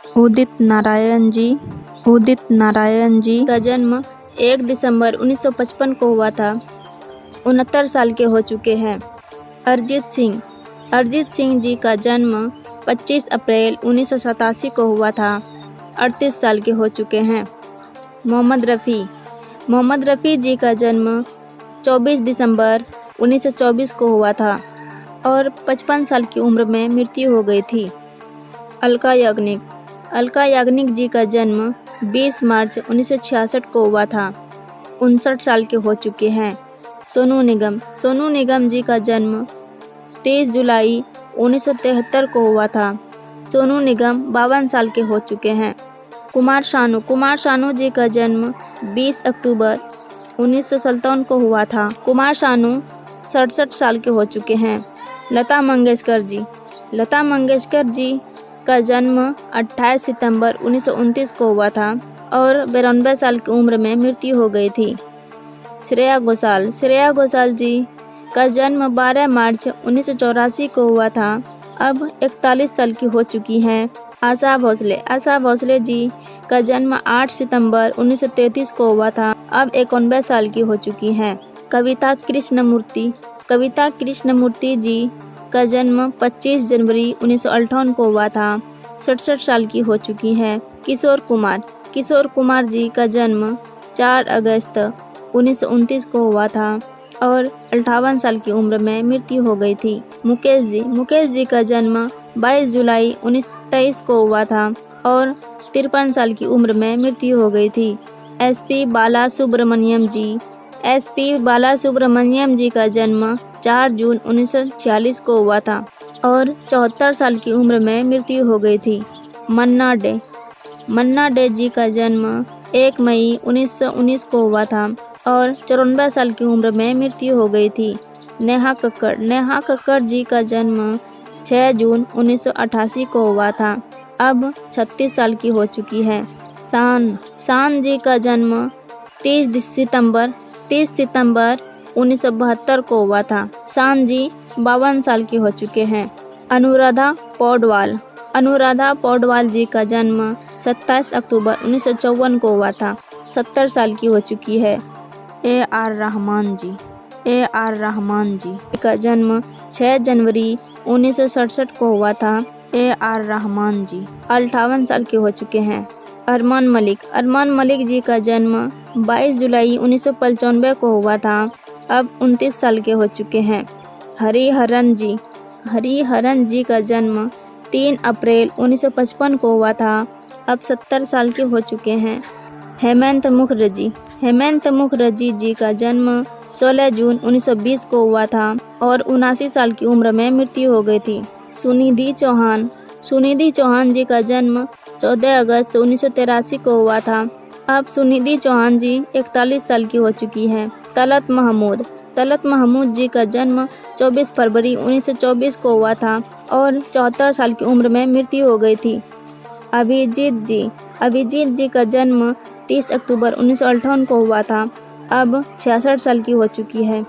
उदित नारायण जी का जन्म 1 दिसंबर 1955 को हुआ था। 69 साल के हो चुके हैं। अरिजीत सिंह जी का जन्म 25 अप्रैल 1987 को हुआ था। 38 साल के हो चुके हैं। मोहम्मद रफ़ी जी का जन्म 24 दिसंबर 1924 को हुआ था और 55 साल की उम्र में मृत्यु हो गई थी। अलका याग्निक जी का जन्म 20 मार्च 1966 को हुआ था। 59 साल के हो चुके हैं। सोनू निगम जी का जन्म 23 जुलाई 1973 को हुआ था। सोनू निगम 52 साल के हो चुके हैं। कुमार शानू जी का जन्म 20 अक्टूबर 1957 को हुआ था। कुमार शानू 67 साल के हो चुके हैं। लता मंगेशकर जी का जन्म 28 सितंबर 1929 को हुआ था और 92 साल की उम्र में मृत्यु हो गई थी। श्रेया घोषाल जी का जन्म 12 मार्च 1984 को हुआ था। अब 41 साल की हो चुकी हैं। आशा भोसले जी का जन्म 8 सितंबर 1933 को हुआ था। अब 91 साल की हो चुकी हैं। कविता कृष्णमूर्ति जी का जन्म 25 जनवरी 1958 को हुआ था। 67 साल की हो चुकी हैं। किशोर कुमार जी का जन्म 4 अगस्त 1929 को हुआ था और 58 साल की उम्र में मृत्यु हो गई थी। मुकेश जी का जन्म 22 जुलाई 1923 को हुआ था और 53 साल की उम्र में मृत्यु हो गई थी। एसपी बालासुब्रमण्यम जी का जन्म 4 जून 1946 को हुआ था और 74 साल की उम्र में मृत्यु हो गई थी। मन्ना डे जी का जन्म 1 मई 1919 को हुआ था और 94 साल की उम्र में मृत्यु हो गई थी। नेहा कक्कड़ जी का जन्म 6 जून 1988 को हुआ था। अब 36 साल की हो चुकी है। शान जी का जन्म 30 सितंबर 1972 को हुआ था। शान जी 52 साल की हो चुके हैं। अनुराधा पौडवाल जी का जन्म 27 अक्टूबर 1954 को हुआ था। 70 साल की हो चुकी है। ए आर रहमान जी का जन्म 6 जनवरी 1967 को हुआ था। ए आर रहमान जी 58 साल के हो चुके हैं। अरमान मलिक जी का जन्म 22 जुलाई 1995 को हुआ था। अब 29 साल के हो चुके हैं। हरिहरन जी का जन्म 3 अप्रैल 1955 को हुआ था। अब 70 साल के हो चुके हैं। हेमंत मुखर्जी जी का जन्म 16 जून 1920 को हुआ था और 79 साल की उम्र में मृत्यु हो गई थी। सुनिधि चौहान जी का जन्म 14 अगस्त 1983 को हुआ था। अब सुनिधि चौहान जी 41 साल की हो चुकी हैं। तलत महमूद जी का जन्म 24 फरवरी 1924 को हुआ था और 74 साल की उम्र में मृत्यु हो गई थी। अभिजीत जी का जन्म 30 अक्टूबर 1958 को हुआ था। अब 66 साल की हो चुकी है।